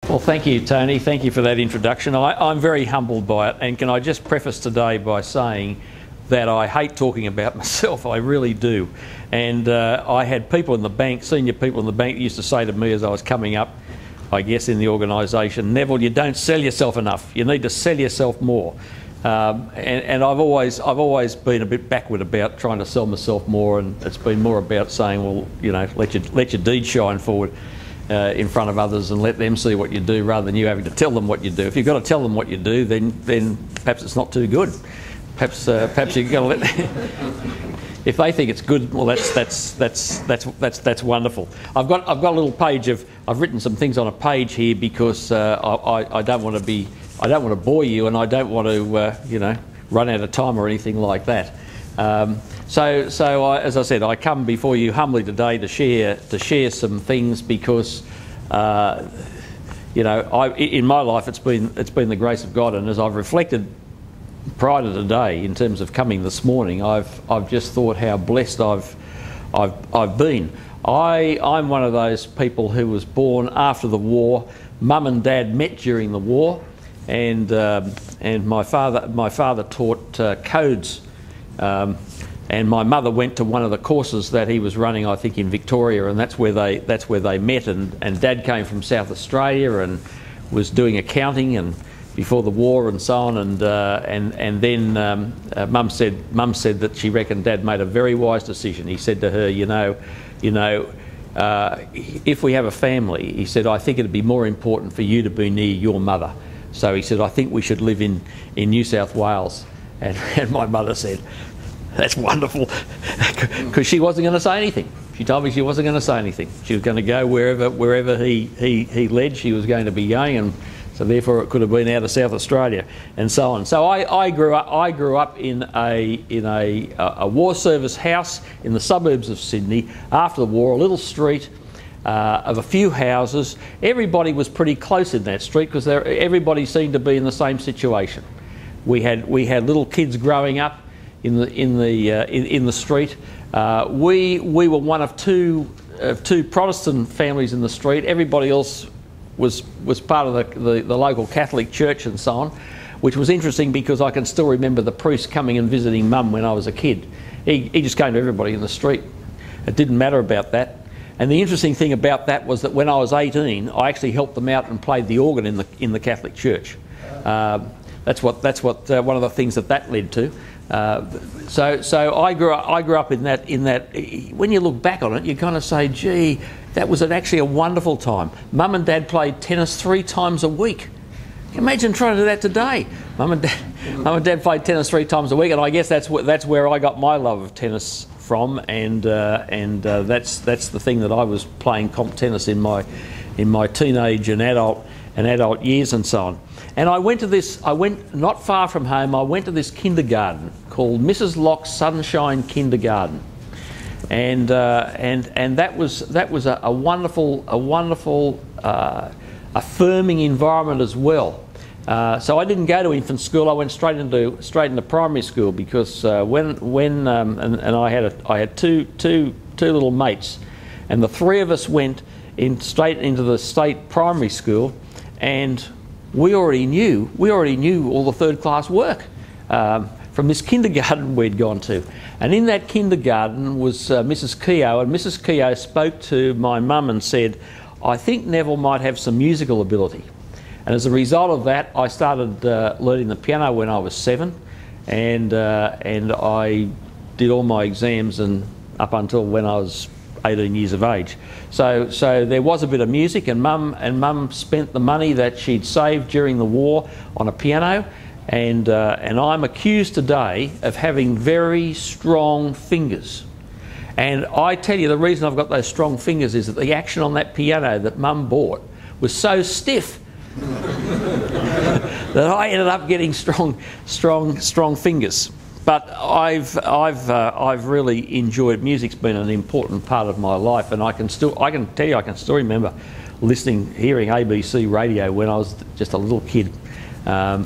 Well, thank you, Tony. Thank you for that introduction. I'm very humbled by it, and can I just preface today by saying that I hate talking about myself. I really do. And I had people in the bank, senior people in the bank, used to say to me as I was coming up, I guess, in the organisation, Neville, you don't sell yourself enough. You need to sell yourself more. And I've always been a bit backward about trying to sell myself more, and it's been more about saying, well, you know, let your deeds shine forward in front of others and let them see what you do, rather than you having to tell them what you do. If you've got to tell them what you do, then perhaps it's not too good. Perhaps you've got to let them. If they think it's good, well, that's wonderful. I've got a little page of. I've written some things on a page here because I don't want to bore you, and I don't want to run out of time or anything like that. So as I said, I come before you humbly today to share some things because in my life it's been the grace of God, and as I've reflected prior to today in terms of coming this morning, I've just thought how blessed I've been. I'm one of those people who was born after the war. Mum and Dad met during the war, and my father taught codes, and my mother went to one of the courses that he was running, I think, in Victoria, and that's where they met. And Dad came from South Australia and was doing accounting and before the war and so on, and then Mum said that she reckoned Dad made a very wise decision. He said to her, if we have a family, he said, I think it'd be more important for you to be near your mother. So he said, I think we should live in New South Wales. And my mother said, that's wonderful, because she wasn't going to say anything. She told me she wasn't going to say anything. She was going to go wherever he led. She was going to be going, and so therefore it could have been out of South Australia and so on. So I grew up in a war service house in the suburbs of Sydney after the war, a little street of a few houses. Everybody was pretty close in that street because everybody seemed to be in the same situation. We had little kids growing up in the street. We were one of two Protestant families in the street. Everybody else was part of the local Catholic church and so on, which was interesting because I can still remember the priest coming and visiting Mum when I was a kid. He just came to everybody in the street. It didn't matter about that. And the interesting thing about that was that when I was 18, I actually helped them out and played the organ in the Catholic church. That's what one of the things that led to. So I grew up in that. When you look back on it, you kind of say, gee, that was actually a wonderful time. Mum and Dad played tennis 3 times a week. Imagine trying to do that today. Mum and Dad played tennis 3 times a week, and I guess that's where I got my love of tennis from, and that's the thing that I was playing comp tennis in my teenage and adult years and so on. And I went not far from home. I went to this kindergarten called Mrs. Locke's Sunshine Kindergarten, and that was a wonderful affirming environment as well. So I didn't go to infant school. I went straight into primary school because when I had two little mates, and the 3 of us went straight into the state primary school, and we already knew all the 3rd class work from this kindergarten we'd gone to. And in that kindergarten was Mrs. Keogh, and Mrs. Keogh spoke to my mum and said, I think Neville might have some musical ability. And as a result of that, I started learning the piano when I was 7, and I did all my exams and up until when I was 18 years of age. So there was a bit of music, and Mum spent the money that she'd saved during the war on a piano, and I'm accused today of having very strong fingers. And I tell you, the reason I've got those strong fingers is that the action on that piano that Mum bought was so stiff that I ended up getting strong fingers. But I've really enjoyed music's been an important part of my life, and I can still remember hearing ABC radio when I was just a little kid, and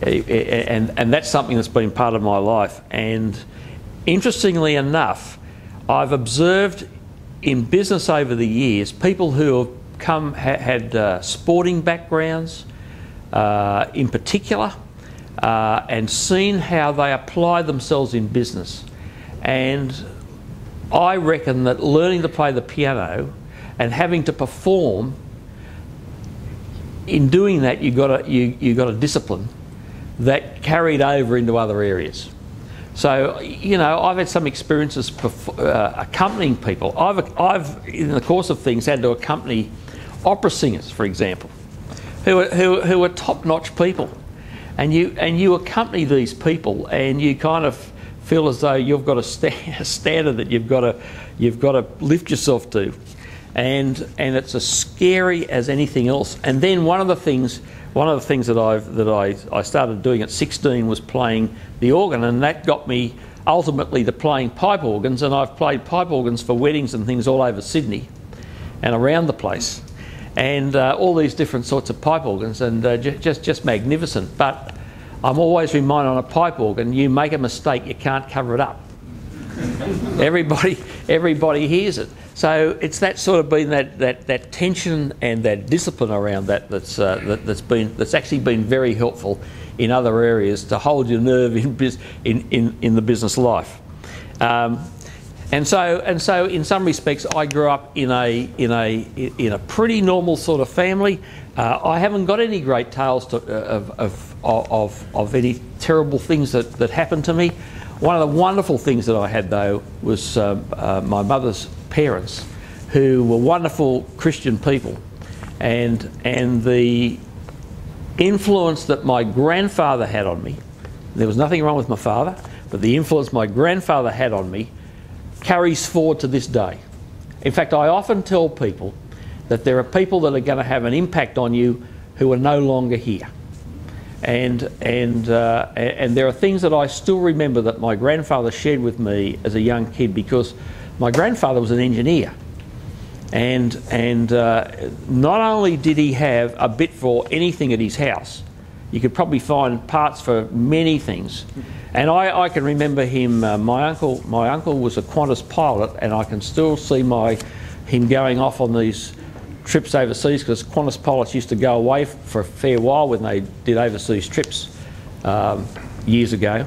that's something that's been part of my life. And interestingly enough, I've observed in business over the years people who have had sporting backgrounds in particular, and seen how they apply themselves in business. And I reckon that learning to play the piano and having to perform, in doing that you got a discipline that carried over into other areas. So, you know, I've had some experiences accompanying people. I've in the course of things had to accompany opera singers, for example, who are top-notch people, and you accompany these people, and you kind of feel as though you've got a standard that you've got to lift yourself to, and it's as scary as anything else. And then one of the things that I started doing at 16 was playing the organ, and that got me ultimately to playing pipe organs, and I've played pipe organs for weddings and things all over Sydney and around the place, and all these different sorts of pipe organs, and just magnificent. But I'm always reminded on a pipe organ, you make a mistake, you can't cover it up. Everybody hears it. So it's that sort of been that tension and that discipline around that's actually been very helpful in other areas to hold your nerve in the business life. And so in some respects I grew up in a pretty normal sort of family. I haven't got any great tales of any terrible things that happened to me. One of the wonderful things that I had, though, was my mother's parents, who were wonderful Christian people, and the influence that my grandfather had on me. There was nothing wrong with my father, but the influence my grandfather had on me carries forward to this day. In fact, I often tell people that there are people that are going to have an impact on you who are no longer here. And there are things that I still remember that my grandfather shared with me as a young kid, because my grandfather was an engineer, and not only did he have a bit for anything at his house, you could probably find parts for many things. And I can remember him. My uncle was a Qantas pilot, and I can still see him going off on these trips overseas, because Qantas pilots used to go away for a fair while when they did overseas trips years ago.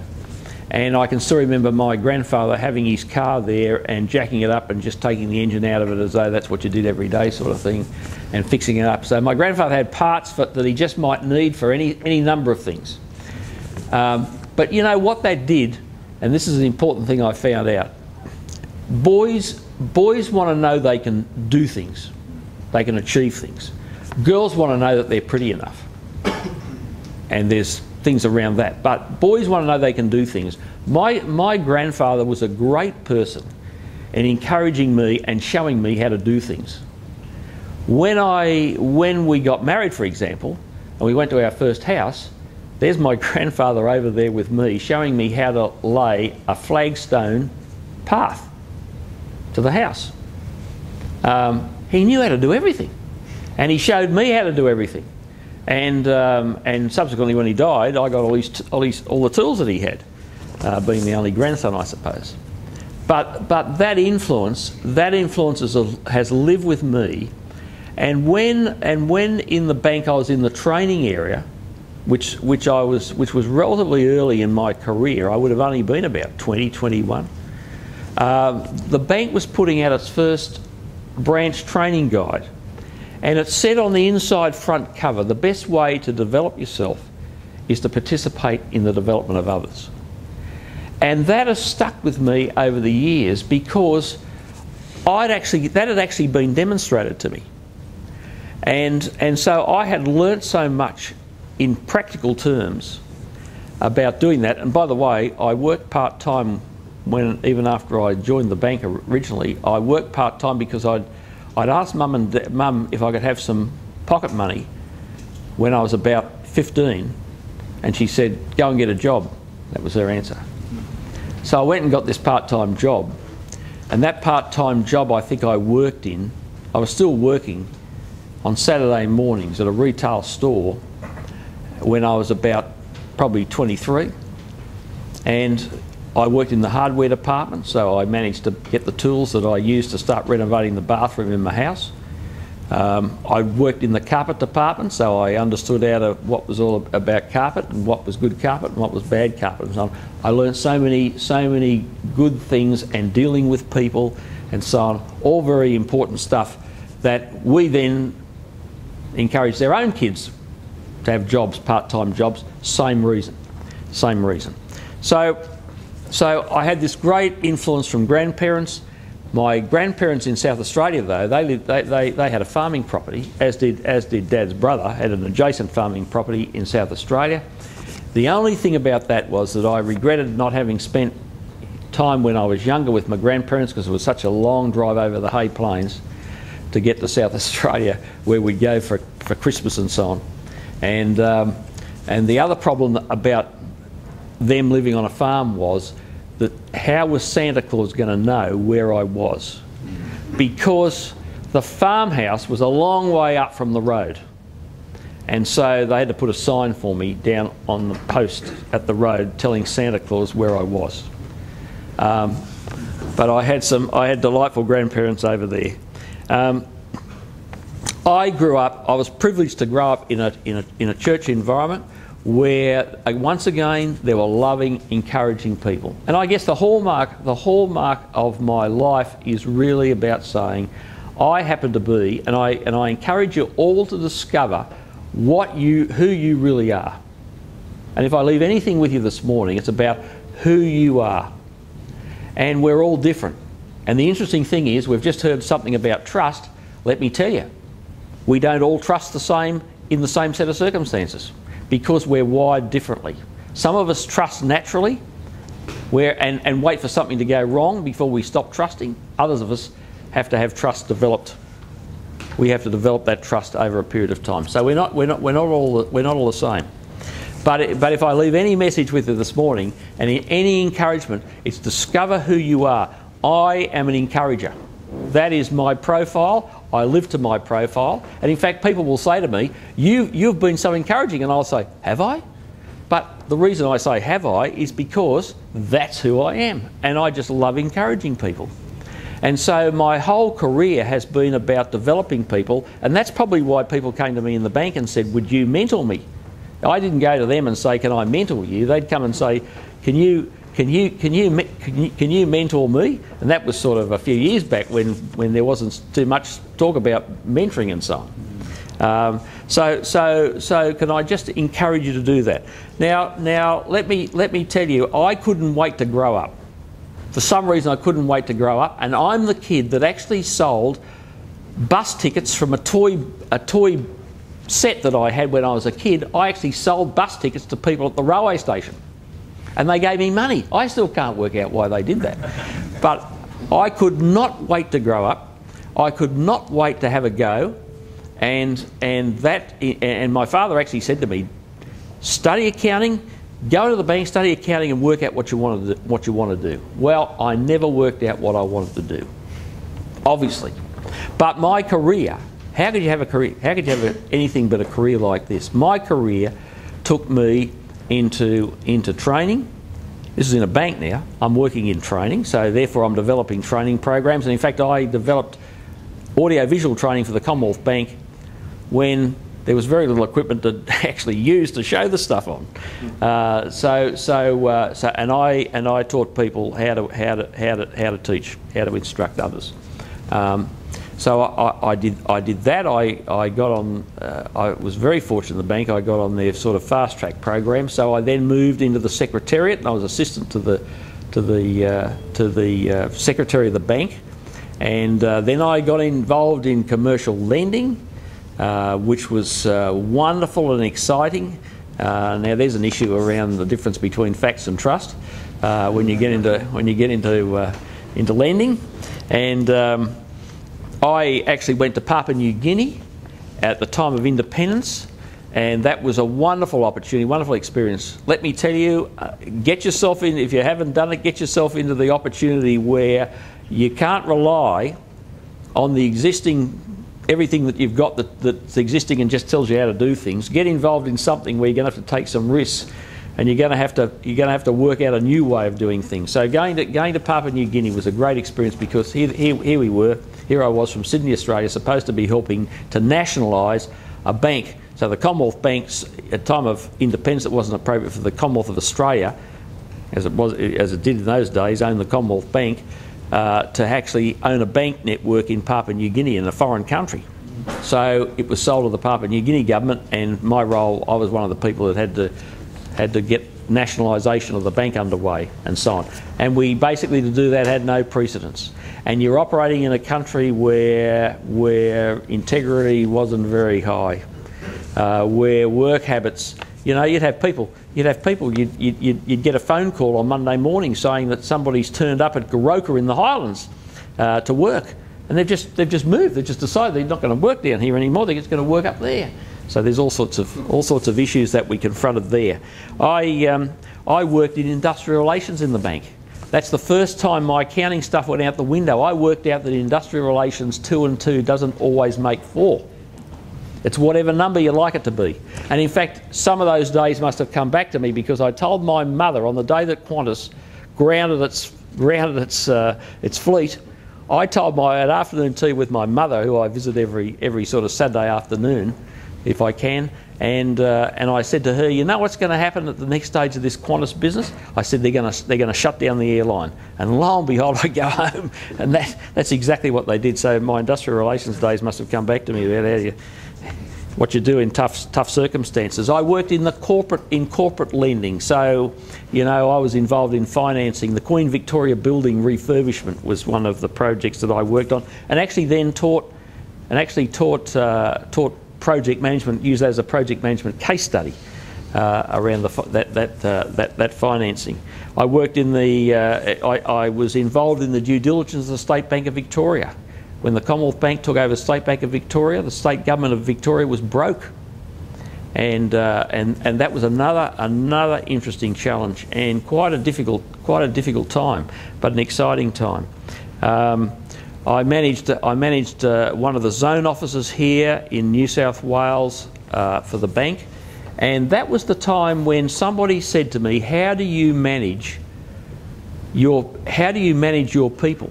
And I can still remember my grandfather having his car there and jacking it up and just taking the engine out of it as though that's what you did every day, sort of thing, and fixing it up. So my grandfather had parts that he just might need for any number of things. But you know what that did, and this is an important thing I found out, boys want to know they can do things. They can achieve things. Girls want to know that they're pretty enough. And there's things around that. But boys want to know they can do things. My grandfather was a great person in encouraging me and showing me how to do things. When we got married, for example, and we went to our first house, there's my grandfather over there with me showing me how to lay a flagstone path to the house. He knew how to do everything, and he showed me how to do everything. And subsequently, when he died, I got all the tools that he had, being the only grandson, I suppose. But that influence has lived with me. And when in the bank I was in the training area, which was relatively early in my career, I would have only been about 20, 21. The bank was putting out its first branch training guide, and it said on the inside front cover, the best way to develop yourself is to participate in the development of others. And that has stuck with me over the years, because that had actually been demonstrated to me, and so I had learnt so much in practical terms about doing that. And by the way, I worked part-time even after I joined the bank originally. I worked part-time because I'd asked Mum if I could have some pocket money when I was about 15, and she said, go and get a job. That was her answer. So I went and got this part-time job, and that part-time job I think I worked in, I was still working on Saturday mornings at a retail store when I was about probably 23, and I worked in the hardware department, so I managed to get the tools that I used to start renovating the bathroom in my house. I worked in the carpet department, so I understood what was all about carpet and what was good carpet and what was bad carpet and so on. I learned so many good things and dealing with people and so on, all very important stuff that we then encourage their own kids to have jobs, part-time jobs, same reason. So I had this great influence from grandparents. My grandparents in South Australia, though, they had a farming property, as did Dad's brother, had an adjacent farming property in South Australia. The only thing about that was that I regretted not having spent time when I was younger with my grandparents, because it was such a long drive over the Hay Plains to get to South Australia, where we'd go for Christmas and so on. And the other problem about them living on a farm was that how was Santa Claus going to know where I was? Because the farmhouse was a long way up from the road. And so they had to put a sign for me down on the post at the road telling Santa Claus where I was. But I had delightful grandparents over there. I was privileged to grow up in a church environment where, once again, there were loving, encouraging people. And I guess the hallmark of my life is really about saying, I happen to be, and I encourage you all to discover who you really are. And if I leave anything with you this morning, it's about who you are. And we're all different. And the interesting thing is, we've just heard something about trust. Let me tell you, we don't all trust the same in the same set of circumstances, because we're wired differently. Some of us trust naturally and wait for something to go wrong before we stop trusting. Others of us have to have trust developed. We have to develop that trust over a period of time. So we're not all the same. But if I leave any message with you this morning, and any encouragement, it's discover who you are. I am an encourager. That is my profile. I live to my profile. And in fact, people will say to me, you've been so encouraging, and I'll say, have I? But the reason I say have I is because that's who I am, and I just love encouraging people. And so my whole career has been about developing people, and that's probably why people came to me in the bank and said, would you mentor me? I didn't go to them and say, can I mentor you? They'd come and say, can you mentor me? And that was sort of a few years back when there wasn't too much talk about mentoring and so on. So can I just encourage you to do that? Now let me tell you, I couldn't wait to grow up. For some reason, I couldn't wait to grow up, and I'm the kid that actually sold bus tickets from a toy set that I had when I was a kid. I actually sold bus tickets to people at the railway station, and they gave me money. I still can't work out why they did that. But I could not wait to grow up. I could not wait to have a go. And my father actually said to me, study accounting, go to the bank, study accounting, and work out what you want to do. Well, I never worked out what I wanted to do, obviously. But my career, how could you have a career? How could you have anything but a career like this? My career took me into training. This is in a bank now. I'm working in training, so therefore I'm developing training programs. And in fact, I developed audio-visual training for the Commonwealth Bank when there was very little equipment to actually use to show the stuff on. And I taught people how to teach, how to instruct others. So I did that. I got on. I was very fortunate in the bank. I got on their sort of fast track program. So I then moved into the secretariat, and I was assistant to the secretary of the bank. And then I got involved in commercial lending, which was wonderful and exciting. Now there's an issue around the difference between facts and trust when you get into lending. And I actually went to Papua New Guinea at the time of independence, and that was a wonderful opportunity, wonderful experience. Let me tell you, get yourself in, if you haven't done it, get yourself into the opportunity where you can't rely on the existing, everything that you've got that's existing and just tells you how to do things. Get involved in something where you're going to have to take some risks, and you're going to have to work out a new way of doing things. So going to Papua New Guinea was a great experience, because here we were here I was from Sydney, Australia, supposed to be helping to nationalise a bank. So the Commonwealth banks, at time of independence, it wasn't appropriate for the Commonwealth of Australia, as it did in those days, own the Commonwealth Bank, to actually own a bank network in Papua New Guinea, in a foreign country. So it was sold to the Papua New Guinea government, and my role, I was one of the people that had to get nationalisation of the bank underway and so on. And we basically, to do that, had no precedence. And you're operating in a country where integrity wasn't very high, where work habits, you know, you'd have people, you'd get a phone call on Monday morning saying that somebody's turned up at Goroka in the Highlands to work, and they've just moved. They've just decided they're not going to work down here anymore. They're just going to work up there. So there's all sorts of issues that we confronted there. I worked in industrial relations in the bank. That's the first time my accounting stuff went out the window. I worked out that industrial relations 2 and 2 doesn't always make 4. It's whatever number you like it to be. And in fact, some of those days must have come back to me, because I told my mother on the day that Qantas grounded its fleet, I told at afternoon tea with my mother, who I visit every sort of Saturday afternoon, if I can, and I said to her, you know what's going to happen at the next stage of this Qantas business? I said they're going to shut down the airline. And lo and behold, I go home, and that's exactly what they did. So my industrial relations days must have come back to me about what you do in tough circumstances. I worked in corporate lending, so you know I was involved in financing. The Queen Victoria building refurbishment was one of the projects that I worked on, and actually then taught project management, used that as a project management case study around that financing. I worked in I was involved in the due diligence of the State Bank of Victoria. When the Commonwealth Bank took over the State Bank of Victoria, the state government of Victoria was broke, and that was another interesting challenge, and quite a difficult time, but an exciting time. I managed one of the zone offices here in New South Wales for the bank, and that was the time when somebody said to me, "How do you manage your people?"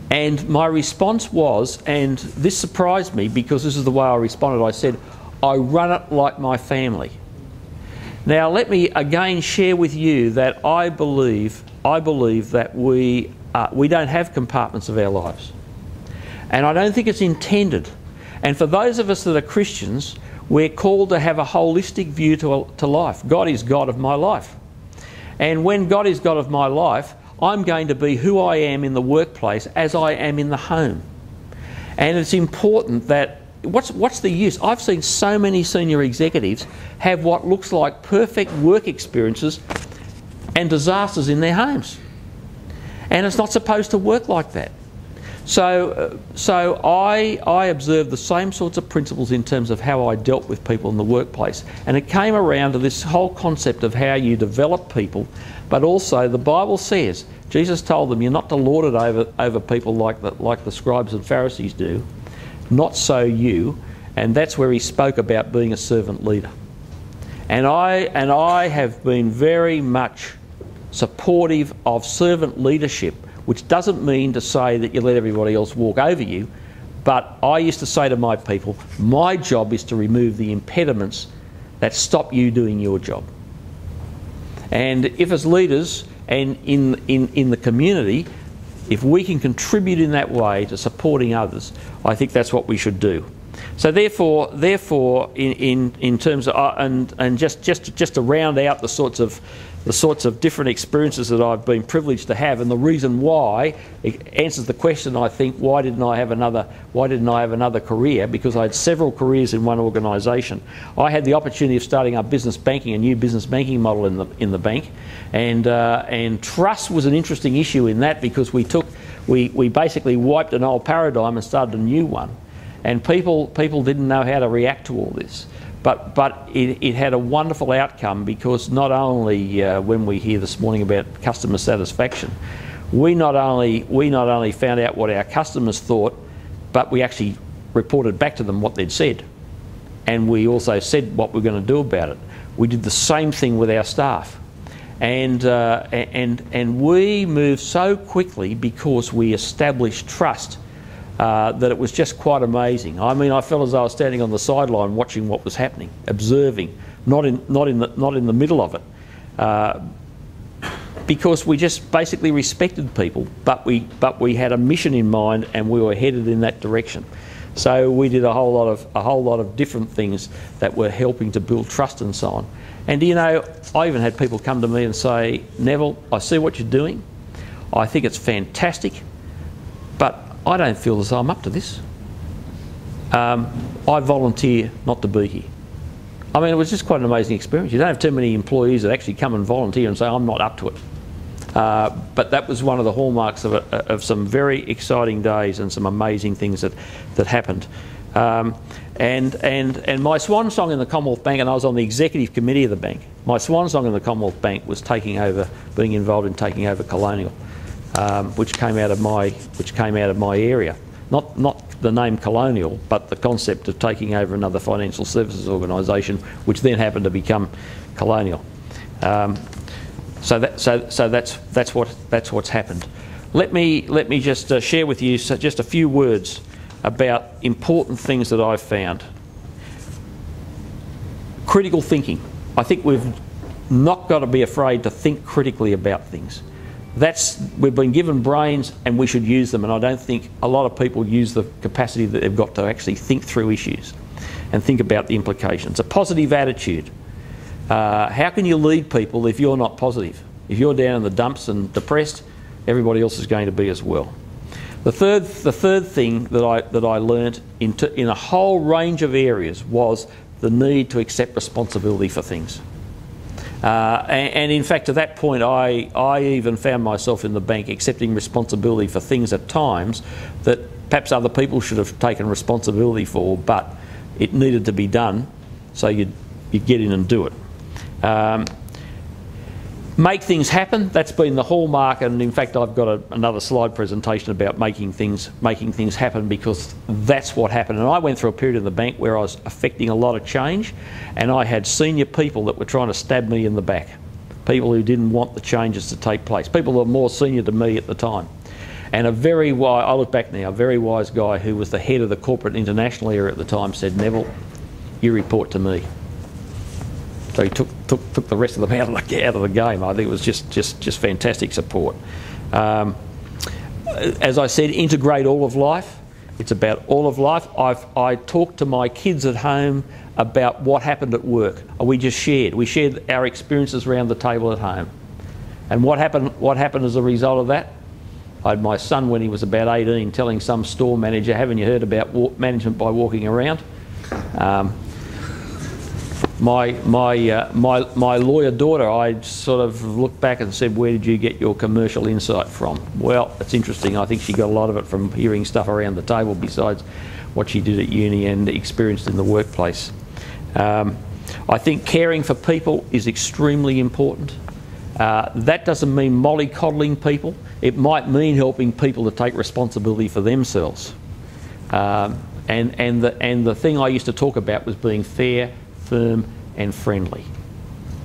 And my response was, and this surprised me because this is the way I responded, I said, "I run it like my family." Now let me again share with you that I believe that we don't have compartments of our lives. And I don't think it's intended. And for those of us that are Christians, we're called to have a holistic view to life. God is God of my life. And when God is God of my life, I'm going to be who I am in the workplace as I am in the home. And it's important that, what's the use? I've seen so many senior executives have what looks like perfect work experiences and disasters in their homes. And it's not supposed to work like that. So I observed the same sorts of principles in terms of how I dealt with people in the workplace. And it came around to this whole concept of how you develop people, but also the Bible says, Jesus told them, you're not to lord it over people like the scribes and Pharisees do. Not so you. And that's where he spoke about being a servant leader. And I have been very much supportive of servant leadership, which doesn't mean to say that you let everybody else walk over you, but I used to say to my people, my job is to remove the impediments that stop you doing your job. And if as leaders and in the community, if we can contribute in that way to supporting others, I think that's what we should do. So therefore, in terms of and just to round out the sorts of different experiences that I've been privileged to have, and the reason why it answers the question, I think, why didn't I have another career? Because I had several careers in one organisation. I had the opportunity of starting up business banking, a new business banking model in the bank, and trust was an interesting issue in that, because we basically wiped an old paradigm and started a new one. And people didn't know how to react to all this. But it had a wonderful outcome, because not only when we hear this morning about customer satisfaction, we not only found out what our customers thought, but we actually reported back to them what they'd said. And we also said what we're going to do about it. We did the same thing with our staff. And we moved so quickly because we established trust that it was just quite amazing. I mean, I felt as though I was standing on the sideline watching what was happening, observing, not in the middle of it, because we just basically respected people, but we had a mission in mind and we were headed in that direction. So we did a whole lot of different things that were helping to build trust and so on. And you know, I even had people come to me and say, Neville, I see what you're doing. I think it's fantastic, but I don't feel as though I'm up to this. I volunteer not to be here. I mean, it was just quite an amazing experience. You don't have too many employees that actually come and volunteer and say, I'm not up to it. But that was one of the hallmarks of some very exciting days and some amazing things that happened. And my swan song in the Commonwealth Bank, and I was on the executive committee of the bank, my swan song in the Commonwealth Bank was being involved in taking over Colonial, which came out of my area. Not the name Colonial, but the concept of taking over another financial services organisation, which then happened to become Colonial. So that's what's happened. Let me just share with you just a few words about important things that I've found. Critical thinking. I think we've not got to be afraid to think critically about things. We've been given brains and we should use them, and I don't think a lot of people use the capacity that they've got to actually think through issues and think about the implications. A positive attitude. How can you lead people if you're not positive? If you're down in the dumps and depressed, everybody else is going to be as well. The third thing that I learnt in a whole range of areas was the need to accept responsibility for things. And in fact, to that point, I even found myself in the bank accepting responsibility for things at times that perhaps other people should have taken responsibility for, but it needed to be done, so you'd get in and do it. Make things happen. That's been the hallmark, and in fact I've got another slide presentation about making things happen, because that's what happened. And I went through a period in the bank where I was affecting a lot of change, and I had senior people that were trying to stab me in the back, people who didn't want the changes to take place, people that were more senior to me at the time. And I look back now, a very wise guy who was the head of the corporate international area at the time said, Neville, you report to me. So he took the rest of them out of the game. I think it was just fantastic support. As I said, integrate all of life. It's about all of life. I talked to my kids at home about what happened at work. We shared our experiences around the table at home. And what happened as a result of that? I had my son, when he was about 18, telling some store manager, haven't you heard about management by walking around? My lawyer daughter, I sort of looked back and said, where did you get your commercial insight from? Well, it's interesting. I think she got a lot of it from hearing stuff around the table besides what she did at uni and experienced in the workplace. I think caring for people is extremely important. That doesn't mean mollycoddling people. It might mean helping people to take responsibility for themselves. And the thing I used to talk about was being fair, firm and friendly.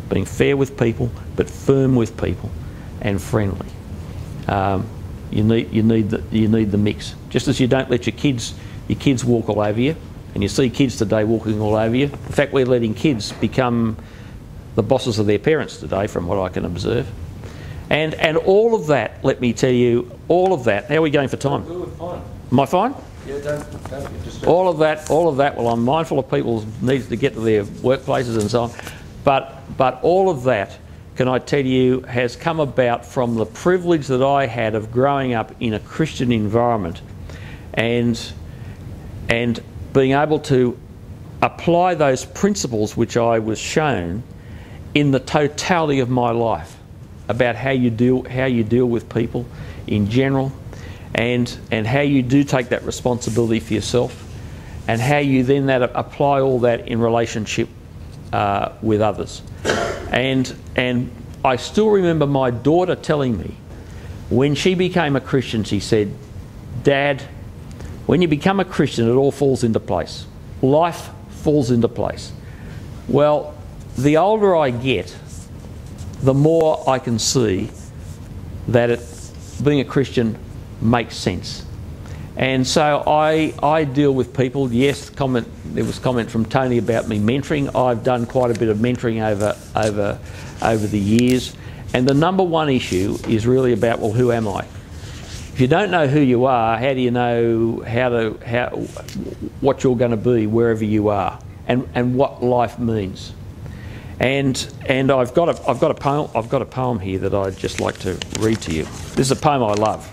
Being fair with people, but firm with people and friendly. You need the mix. Just as you don't let your kids walk all over you, and you see kids today walking all over you. In fact, we're letting kids become the bosses of their parents today, from what I can observe. And all of that, let me tell you, all of that. How are we going for time? Good, fine. Am I fine? Yeah, don't just all of that. Well, I'm mindful of people's needs to get to their workplaces and so on, but all of that, can I tell you, has come about from the privilege that I had of growing up in a Christian environment, and being able to apply those principles which I was shown in the totality of my life, about how you deal with people in general. And how you do take that responsibility for yourself, and how you then apply all that in relationship with others. And I still remember my daughter telling me, when she became a Christian, she said, Dad, when you become a Christian, it all falls into place. Life falls into place. Well, the older I get, the more I can see that being a Christian makes sense. And so I deal with people. Yes, there was comment from Tony about me mentoring. I've done quite a bit of mentoring over the years. And the number one issue is really about, well, who am I? If you don't know who you are, how do you know what you're going to be wherever you are, and what life means? And I've got a poem here that I'd just like to read to you. This is a poem I love.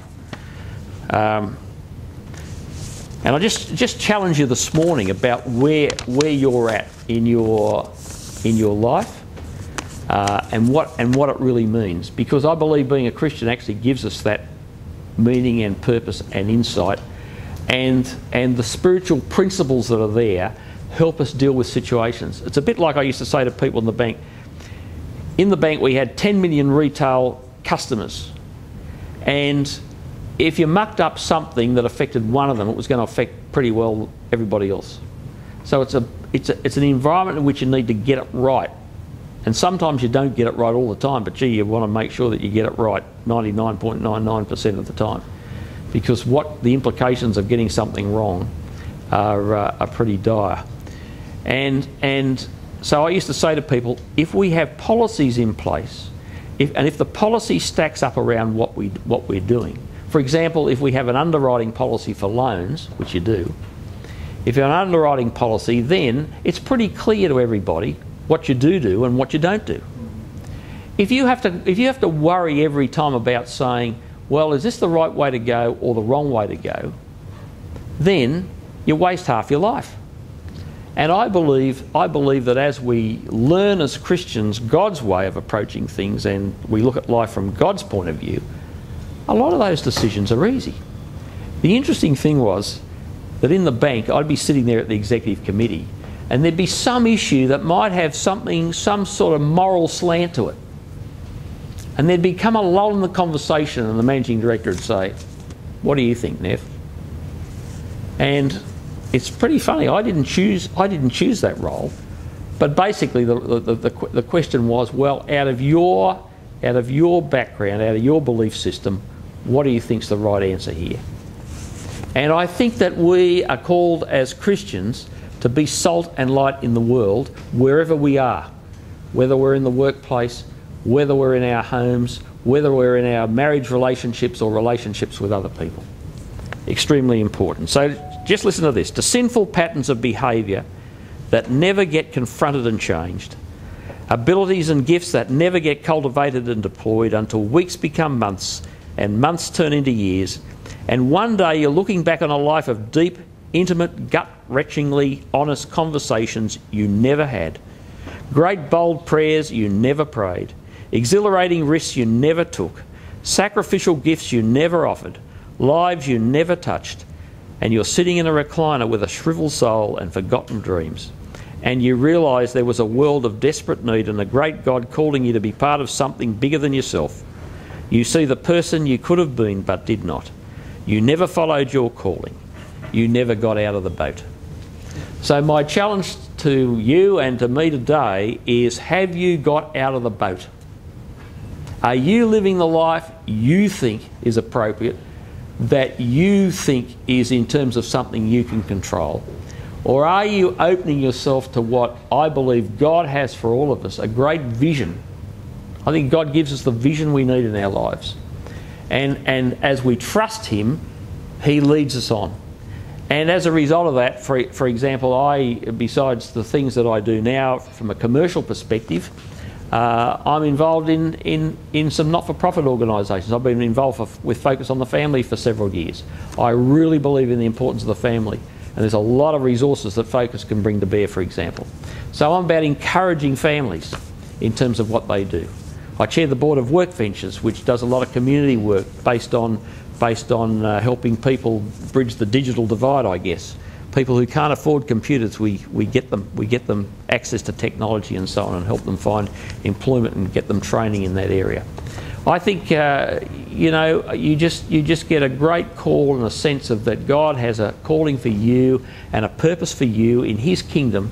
And I just challenge you this morning about where you're at in your life, and what it really means. Because I believe being a Christian actually gives us that meaning and purpose and insight, and the spiritual principles that are there help us deal with situations. It's a bit like I used to say to people in the bank. In the bank we had 10 million retail customers, and if you mucked up something that affected one of them, it was going to affect pretty well everybody else. So it's an environment in which you need to get it right. And sometimes you don't get it right all the time, but gee, you want to make sure that you get it right 99.99% of the time, because what the implications of getting something wrong are pretty dire. And so I used to say to people, if we have policies in place, if the policy stacks up around what we're doing. For example, if we have an underwriting policy for loans, which you do, if you have an underwriting policy, then it's pretty clear to everybody what you do and what you don't do. If you have to worry every time about saying, well, is this the right way to go or the wrong way to go, then you waste half your life. And I believe that as we learn as Christians God's way of approaching things, and we look at life from God's point of view, a lot of those decisions are easy. The interesting thing was that in the bank, I'd be sitting there at the executive committee, and there'd be some issue that might have some sort of moral slant to it. And there'd become a lull in the conversation, and the managing director would say, "What do you think, Nev?" And it's pretty funny. I didn't choose that role, but basically the question was, well, out of your background, out of your belief system, what do you think's the right answer here? And I think that we are called as Christians to be salt and light in the world wherever we are, whether we're in the workplace, whether we're in our homes, whether we're in our marriage relationships or relationships with other people. Extremely important. So just listen to this. To sinful patterns of behaviour that never get confronted and changed, abilities and gifts that never get cultivated and deployed until weeks become months and months turn into years, and one day you're looking back on a life of deep, intimate, gut-wrenchingly honest conversations you never had, great bold prayers you never prayed, exhilarating risks you never took, sacrificial gifts you never offered, lives you never touched, and you're sitting in a recliner with a shriveled soul and forgotten dreams, and you realise there was a world of desperate need and a great God calling you to be part of something bigger than yourself. You see the person you could have been but did not. You never followed your calling. You never got out of the boat. So my challenge to you and to me today is, have you got out of the boat? Are you living the life you think is appropriate, that you think is in terms of something you can control? Or are you opening yourself to what I believe God has for all of us, a great vision? I think God gives us the vision we need in our lives. And as we trust Him, He leads us on. And as a result of that, for example, besides the things that I do now from a commercial perspective, I'm involved in some not-for-profit organisations. I've been involved with Focus on the Family for several years. I really believe in the importance of the family, and there's a lot of resources that Focus can bring to bear, for example. So I'm about encouraging families in terms of what they do. I chair the board of Work Ventures, which does a lot of community work based on helping people bridge the digital divide, I guess. People who can't afford computers, we get them access to technology and so on, and help them find employment and get them training in that area. I think you just get a great call and a sense of that God has a calling for you and a purpose for you in His kingdom,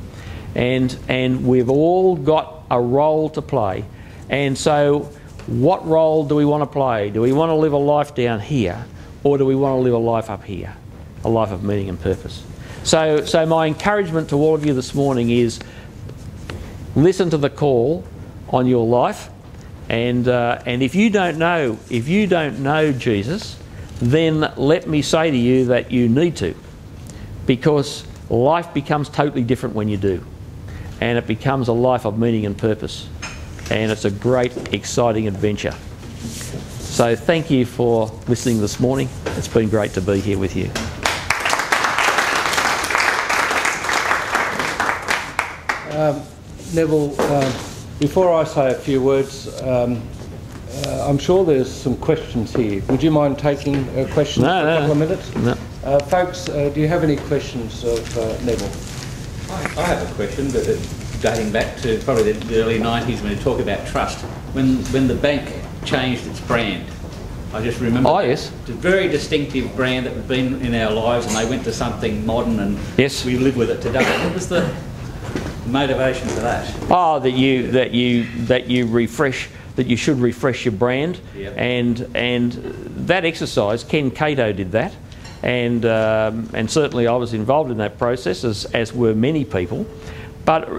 and we've all got a role to play. And so, what role do we want to play? Do we want to live a life down here, or do we want to live a life up here? a life of meaning and purpose. So my encouragement to all of you this morning is listen to the call on your life, and if you don't know Jesus, then let me say to you that you need to, because life becomes totally different when you do, and it becomes a life of meaning and purpose, and it's a great, exciting adventure. So thank you for listening this morning. It's been great to be here with you. Neville, before I say a few words, I'm sure there's some questions here. Would you mind taking questions for a couple of minutes? No. Folks, do you have any questions of Neville? I have a question, but dating back to probably the early 90s when you talk about trust. When the bank changed its brand, I just remember yes. It's a very distinctive brand that had been in our lives, and they went to something modern, and yes, we live with it today. What was the motivation for that? Oh, that you refresh, that you should refresh your brand. Yep. and that exercise, Ken Cato did that, and certainly I was involved in that process, as were many people. But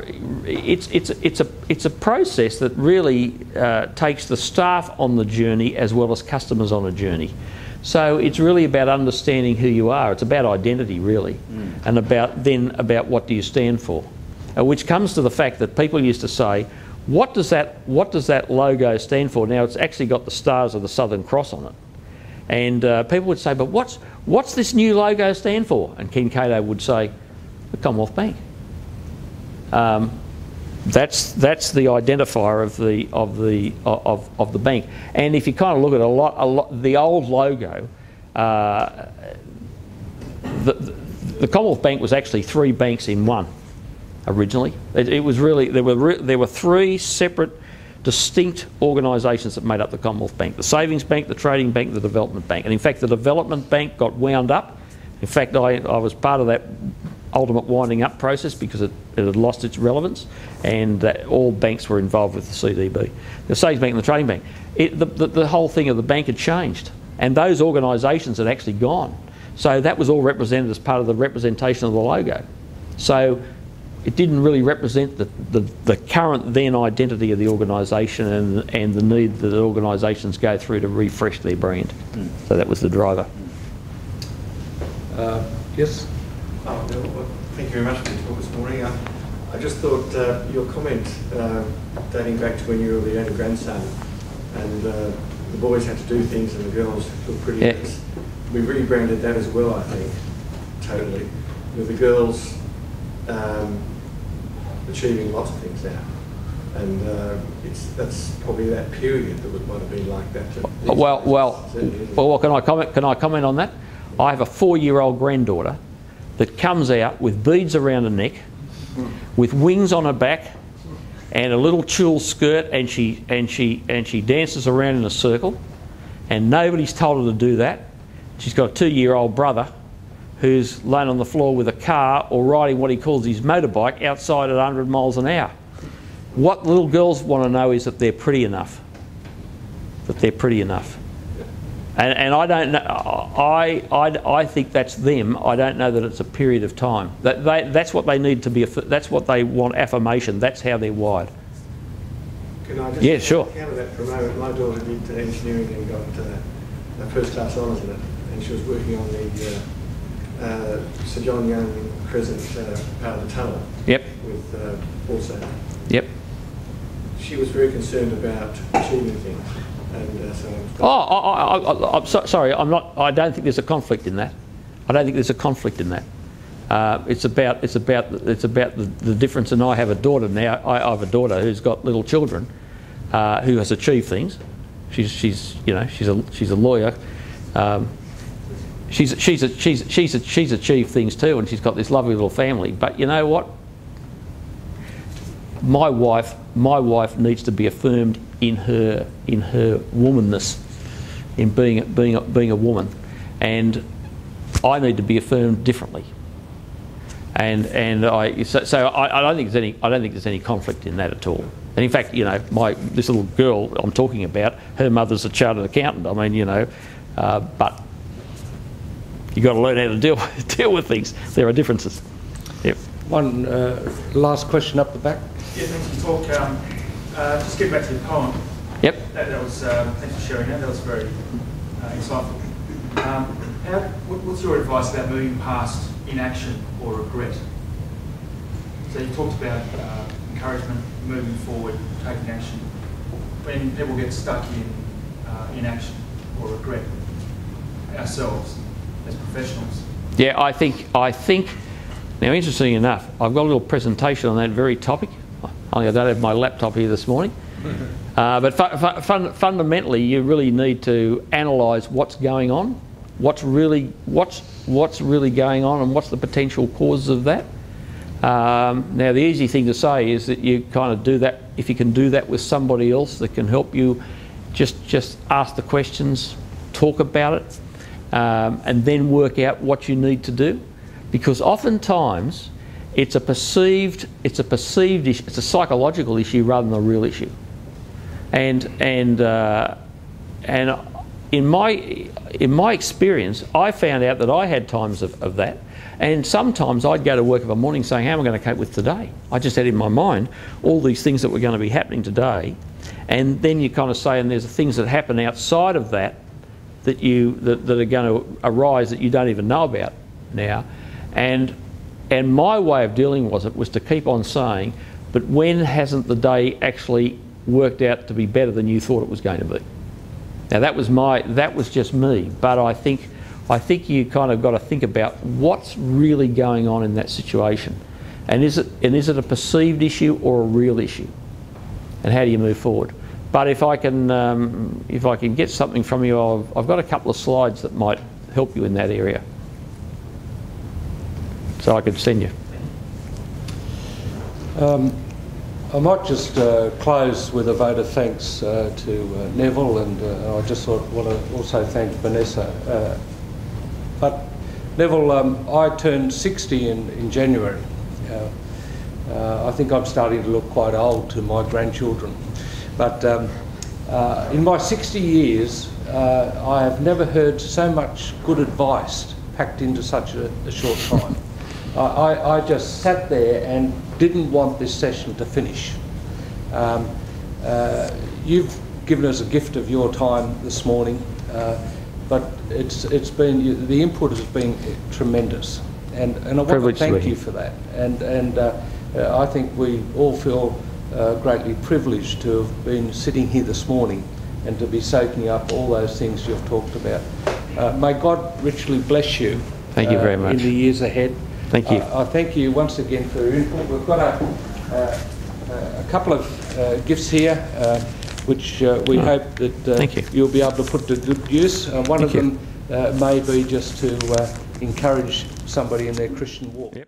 it's a process that really takes the staff on the journey as well as customers on a journey. So it's really about understanding who you are. It's about identity, really, and about what do you stand for. Which comes to the fact that people used to say, what does that logo stand for? Now it's actually got the stars of the Southern Cross on it, and people would say, but what's this new logo stand for? And Ken Cato would say, the Commonwealth Bank. That's the identifier of the bank. And if you kind of look at the old logo, the Commonwealth Bank was actually three banks in one. Originally, it was really there were three separate, distinct organisations that made up the Commonwealth Bank: the Savings Bank, the Trading Bank, the Development Bank. And in fact, the Development Bank got wound up. In fact, I was part of that ultimate winding up process because it had lost its relevance, and all banks were involved with the CDB, the Savings Bank and the Trading Bank. The whole thing of the bank had changed, and those organisations had actually gone. So that was all represented as part of the representation of the logo. So it didn't really represent the current then identity of the organisation and the need that organisations go through to refresh their brand. So that was the driver. Yes? Well, thank you very much for your talk this morning. I just thought your comment dating back to when you were the only grandson, and the boys had to do things and the girls looked pretty. Yeah. We rebranded that as well, I think, totally, with the girls achieving lots of things now, and that's probably that period that might have been like that. Well, can I comment on that? I have a 4-year-old granddaughter that comes out with beads around her neck, with wings on her back, and a little tulle skirt, and she dances around in a circle, and nobody's told her to do that. She's got a 2-year-old brother who's laying on the floor with a car or riding what he calls his motorbike outside at 100 miles an hour. What little girls want to know is that they're pretty enough. That they're pretty enough. And I don't know. I think that's them. I don't know that it's a period of time. That's what they need to be. That's what they want, affirmation. That's how they're wired. Can I just sure. counter that for a moment? My daughter did engineering and got a first-class honours in it, and she was working on the Sir John Young Crescent part of the tunnel. Yep. With also. Yep. She was very concerned about achieving things. And I'm sorry. I'm not. I don't think there's a conflict in that. I don't think there's a conflict in that. It's about the difference. And I have a daughter now. I have a daughter who's got little children, who has achieved things. She's a lawyer. She's achieved things too, and she's got this lovely little family. But you know what? My wife needs to be affirmed in her womanness, in being a woman, and I need to be affirmed differently. And I don't think there's any conflict in that at all. And in fact, this little girl I'm talking about, her mother's a chartered accountant. I mean, but You've got to learn how to deal with things. There are differences. Yep. One last question up the back. Yeah, thanks for the talk. Just getting back to your poem. Yep. That was, thanks for sharing that. That was very insightful. What's your advice about moving past inaction or regret? So you talked about encouragement, moving forward, taking action. When people get stuck in inaction or regret, ourselves as professionals. Yeah, I think. Now, interestingly enough, I've got a little presentation on that very topic. Only I don't have my laptop here this morning. But fundamentally, you really need to analyse what's going on, what's really going on, and what's the potential causes of that. Now, the easy thing to say is that you kind of do that if you can do that with somebody else that can help you. Just ask the questions, talk about it, and then work out what you need to do, because oftentimes it's a perceived issue. It's a psychological issue rather than a real issue. And in my experience, I found out that I had times of that, and sometimes I'd go to work of a morning saying, how am I going to cope with today? I just had in my mind all these things that were going to be happening today, and then you kind of say, and there's things that happen outside of that that are going to arise that you don't even know about now, and my way of dealing with it was to keep on saying, but when hasn't the day actually worked out to be better than you thought it was going to be? Now that was just me, but I think you kind of got to think about what's really going on in that situation, and is it a perceived issue or a real issue, and how do you move forward? But if I can get something from you, I've got a couple of slides that might help you in that area, so I could send you. I might just close with a vote of thanks to Neville, and I just want to also thank Vanessa. But Neville, I turned 60 in January. I think I'm starting to look quite old to my grandchildren. But in my 60 years, I have never heard so much good advice packed into such a short time. I just sat there and didn't want this session to finish. You've given us a gift of your time this morning, but it's been, the input has been tremendous, and I want to thank you for that. And I think we all feel greatly privileged to have been sitting here this morning and to be soaking up all those things you've talked about. May God richly bless you. Thank you very much. In the years ahead. Thank you. I thank you once again for your input. We've got a couple of gifts here, which we hope that you'll be able to put to good use. One of them may be just to encourage somebody in their Christian walk. Yep.